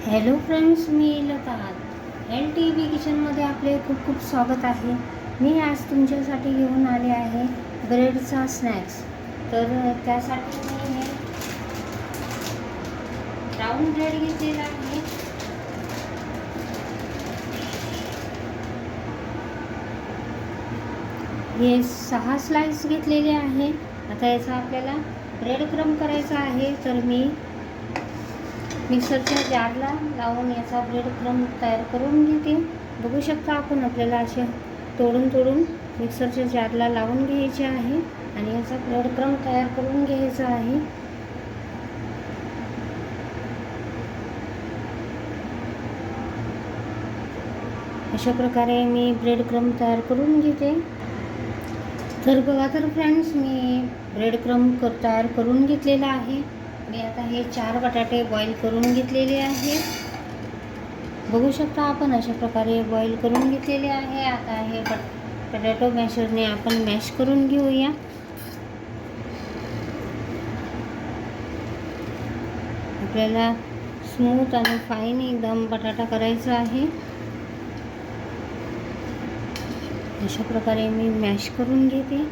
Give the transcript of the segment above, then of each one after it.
Hello friends, मी Lata LTV किचनमध्ये आपले खूप खूप स्वागत आहे. मी आज तुमच्यासाठी घेऊन आले आहे ब्रेडचा स्नॅक्स. तर त्यासाठी मी हे ब्राऊन ब्रेड घेतलेला आहे. हे 6 स्लाइस घेतलेले आहे. आता याचा आपल्याला ब्रेड क्रम करायचा आहे. तर मी मिक्सरच्या जारला लावून याचा ब्रेड क्रम तयार करून घेते. बघू शकता आपण, आपल्याला असे तोडून मिक्सरच्या जारला लावून घ्यायचे आहे आणि याचा ब्रेड क्रम तयार करून घ्यायचा आहे. अशा प्रकारे मी ब्रेड क्रम तयार करून घेते. तर बघा तर फ्रेंड्स, मी ब्रेड क्रम तयार करून घेतलेला आहे. मी आता हे 4 बटाटे बॉईल करून घेतलेले आहे. बघू शकता आपण, अशा प्रकारे बॉईल करून घेतलेले आहे. आता हे पोटॅटो मॅशरने आपण मॅश करून घेऊया. आपल्याला स्मूथ आणि फाईन एकदम बटाटा करायचा आहे. अशा प्रकारे मी मॅश करून घेते.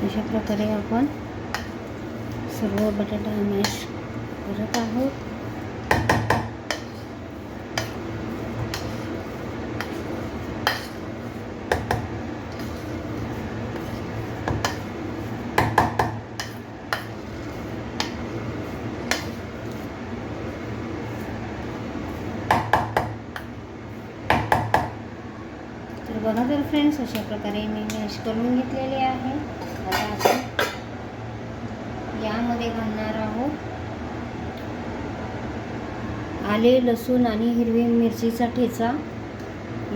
अशा प्रकारे आपण सर्व बटाटा मॅश करत आहोत. तर बघा तर फ्रेंड्स, अशा प्रकारे मी मॅश करून घेतलेले आहे. आता आपण यामध्ये घालणार आहोत आले, लसूण आणि हिरवी मिरचीचा ठेचा.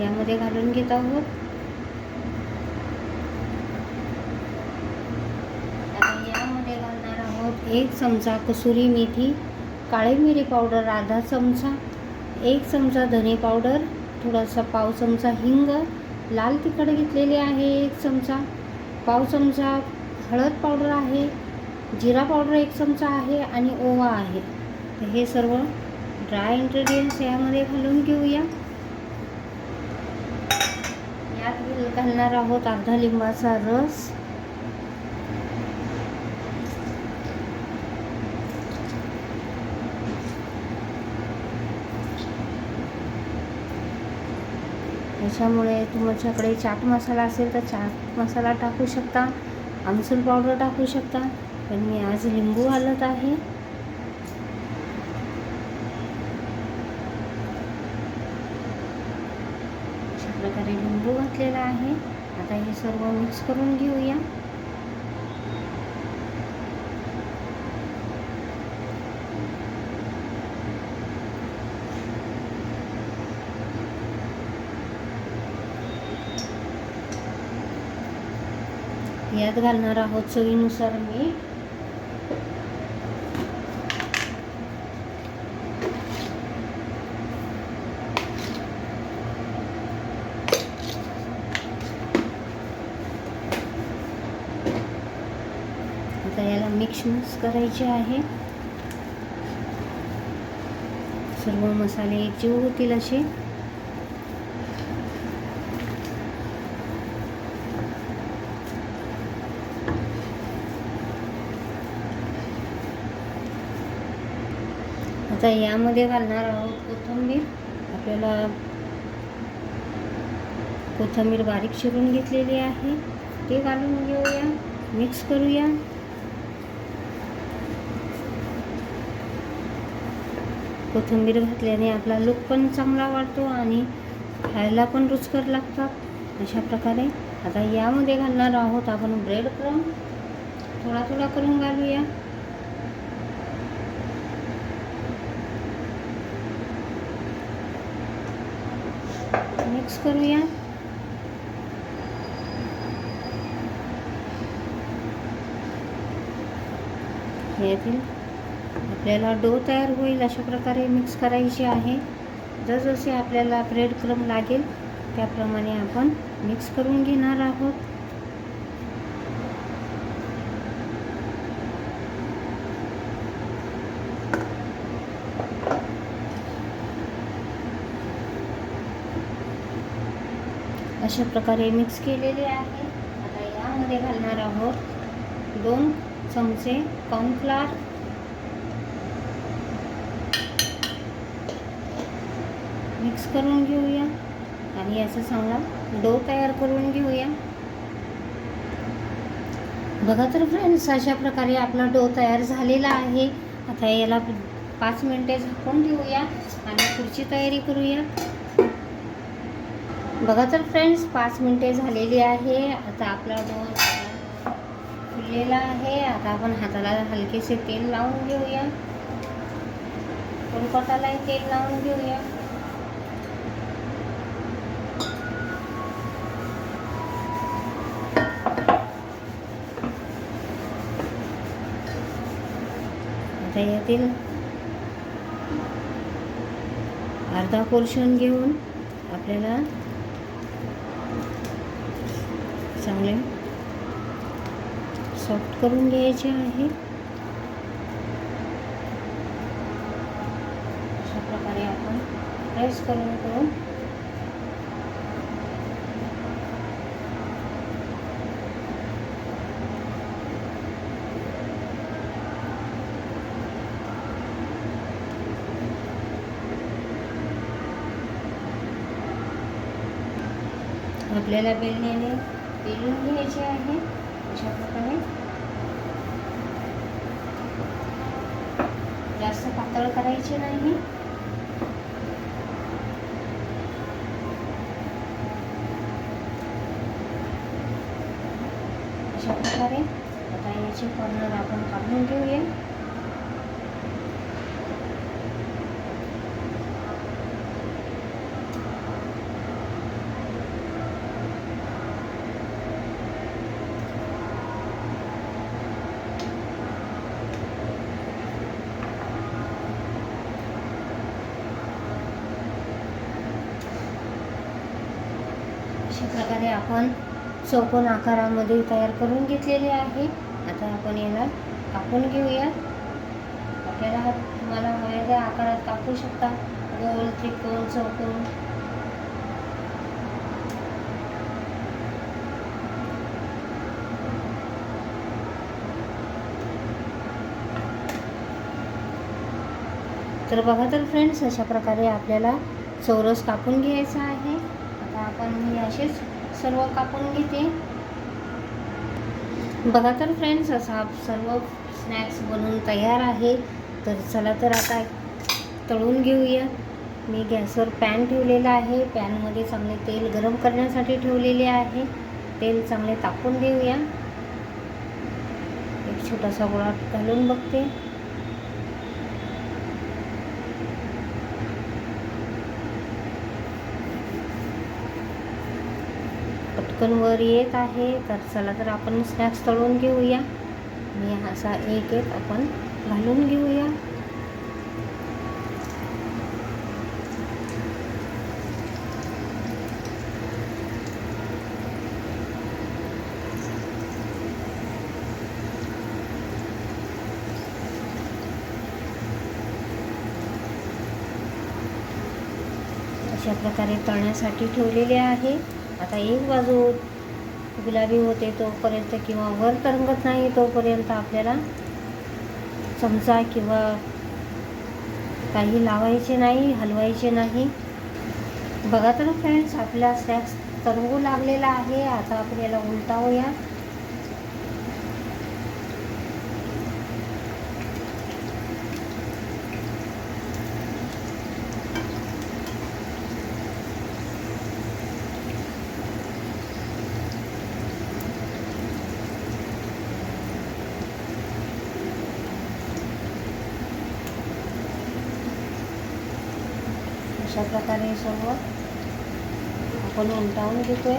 यामध्ये घालून घेत आहोत. आता यामध्ये घालणार आहोत 1 चमचा कसुरी मेथी, काळी मिरी पावडर अर्धा चमचा, 1 चमचा धने पावडर, थोडासा पाव चमचा हिंग, लाल तिखट घेतलेले आहे 1 चमचा, पाव चमचा हळद पावडर आहे, जिरा पावडर 1 चमचा आहे आणि ओवा आहे. तर हे सर्व ड्राय इंग्रेडियंट्स यामध्ये घालून घेऊया. यात घालणार आहोत अर्धा लिंबाचा रस. त्याच्यामुळे तुमच्याकडे चाट मसाला असेल तर चाट मसाला टाकू शकता, आमचूर पावडर टाकू शकता. पण मी आज लिंबू घालत आहे. अशा प्रकारे लिंबू घातलेला आहे. आता हे सर्व मिक्स करून घेऊया. यात घालणार आहोत चवीनुसार मीठ. आता याला मिक्स करायचे आहे. सर्व मसाले एकजीव होतील असे. आता यामध्ये घालणार आहोत कोथिंबीर. आपल्याला कोथिंबीर बारीक चिरून घेतलेली आहे, ते घालून घेऊया. मिक्स करूया. कोथिंबीर घातल्याने आपला लुक पण चांगला वाटतो आणि खायला पण रुचकर लागतात. अशा प्रकारे आता यामध्ये घालणार आहोत आपण ब्रेड क्रम. थोडा थोडा करून घालूया. मिक्स करूया. यातील आपल्याला डो तयार होईल अशा प्रकारे मिक्स करायची आहे. जसजसे आपल्याला ब्रेड क्रम्ब लागेल त्याप्रमाणे आपण मिक्स करून घेणार आहोत. अशा प्रकारे मिक्स केलेले आहे. आता यामध्ये घालणार आहोत 2 चमचे कॉर्नफ्लोअर, मिक्स करून घेऊया आणि याचा चांगला डो तयार करून घेऊया. बघा तर फ्रेंड्स, अशा प्रकारे आपला डो तयार झालेला आहे. आता याला 5 मिनिटे झाकून ठेवूया आणि पुढची तयारी करूया. बघा तर फ्रेंड्स, 5 मिनिटे झालेली आहे. आता आपला डो फुललेला आहे. आता आपण हाताला हलकेसे तेल लावून घेऊया. पोळपाटालाही तेल लावून घेऊया. आता यातील अर्धा पोर्शन घेऊन आपल्याला चांगले सॉफ्ट करून घ्यायचे आहे. अशा प्रकारे आपण प्रेस करून आपल्याला बेलण्याने बेलून घ्यायचे आहे. अशा प्रकारे जास्त पातळ करायचे नाही. अशा प्रकारे आता याचे कॉर्नर आपण काढून घेऊया. अशा प्रकारे आपण चौकोन आकारामध्ये तयार करून घेतलेले आहे. आता आपण याला कापून घेऊया. आपल्याला तुम्हाला हव्या त्या आकारात कापू शकता, गोल, त्रिकोण, चौकोन. तर बघा तर फ्रेंड्स, अशा प्रकारे आपल्याला चौरस कापून घ्यायचा आहे. आता आपण मी असेच सर्व कापून घेते. बघा तर फ्रेंड्स, असा सर्व स्नॅक्स बनवून तयार आहे. तर चला तर आता तळून घेऊया. मी गॅसवर पॅन ठेवलेला आहे. पॅनमध्ये चांगले तेल गरम करण्यासाठी ठेवलेले आहे. तेल चांगले तापून देऊया. एक छोटासा गोळा घालून बघते. पटकन वर येत आहे. तर चला तर आपण स्नॅक्स तळून घेऊया. मी असा एक आपण घालून घेऊया. अशा प्रकारे तळण्यासाठी ठेवलेले आहे. आता एक बाजू गुलाबी होते तोपर्यंत किंवा वर तरंगत नाही तोपर्यंत आपल्याला चमचा किंवा काही लावायचे नाही, हलवायचे नाही. बघा तर फ्रेंड्स, आपला स्नॅक्स तरंगू लागलेला आहे. आता आपण याला उलटावूया. अशा प्रकारे सर्व आपण उलटावून घेतोय.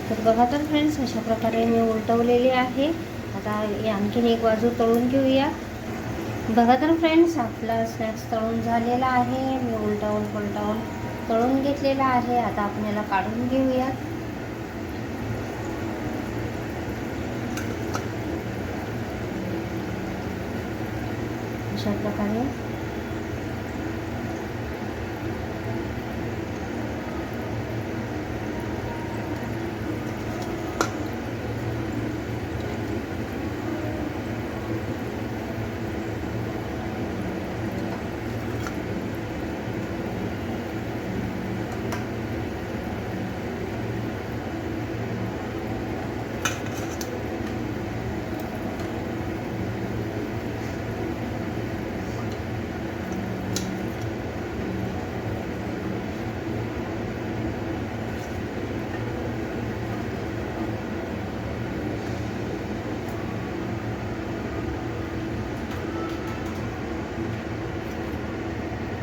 तर बघा तर फ्रेंड्स, अशा प्रकारे मी उलटवलेली आहे. आता आणखीन एक बाजू तळून घेऊया. बघा तर फ्रेंड्स, आपला स्नॅक्स तळून झालेला आहे. मी उलटावून पलटावून तळून घेतलेला आहे. आता आपण याला काढून घेऊयात. अशा प्रकारे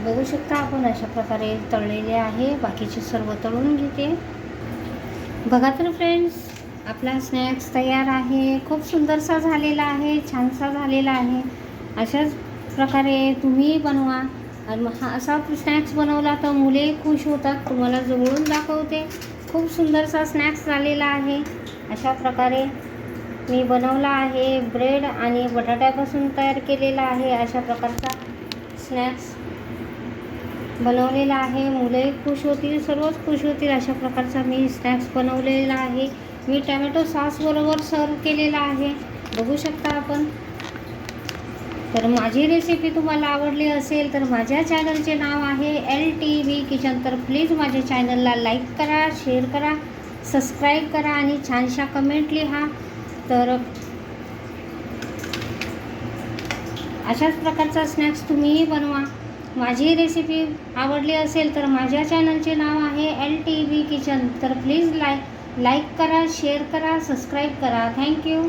बघू शकता आपण, अशा प्रकारे तळलेले आहे. बाकीचे सर्व तळून घेते. बघा तर फ्रेंड्स, आपला स्नॅक्स तयार आहे. खूप सुंदरसा झालेला आहे, छानसा झालेला आहे. अशाच प्रकारे तुम्ही बनवा. आणि हा असा स्नॅक्स बनवला तर मुले खुश होतात. तुम्हाला जवळून दाखवते, खूप सुंदरसा स्नॅक्स झालेला आहे. अशा प्रकारे मी बनवला आहे. ब्रेड आणि बटाट्यापासून तयार केलेला आहे. अशा प्रकारचा स्नॅक्स बनवलेला आहे. मुलंही खुश होतील, सर्वच खुश होतील. अशा प्रकारचा मी स्नॅक्स बनवलेला आहे. मी टॅमॅटो सॉसबरोबर सर्व केलेला आहे. बघू शकता आपण. तर माझी रेसिपी तुम्हाला आवडली असेल तर माझ्या चॅनलचे नाव आहे LTV किचन. तर प्लीज माझ्या चॅनलला लाईक करा, शेअर करा, सबस्क्राईब करा आणि छानशा कमेंट लिहा. तर अशाच प्रकारचा स्नॅक्स तुम्हीही बनवा. माझी रेसिपी आवडली असेल तर माझ्या चॅनलचे नाव आहे LTV किचन. तर प्लीज लाईक करा, शेअर करा, सबस्क्राईब करा. थँक्यू.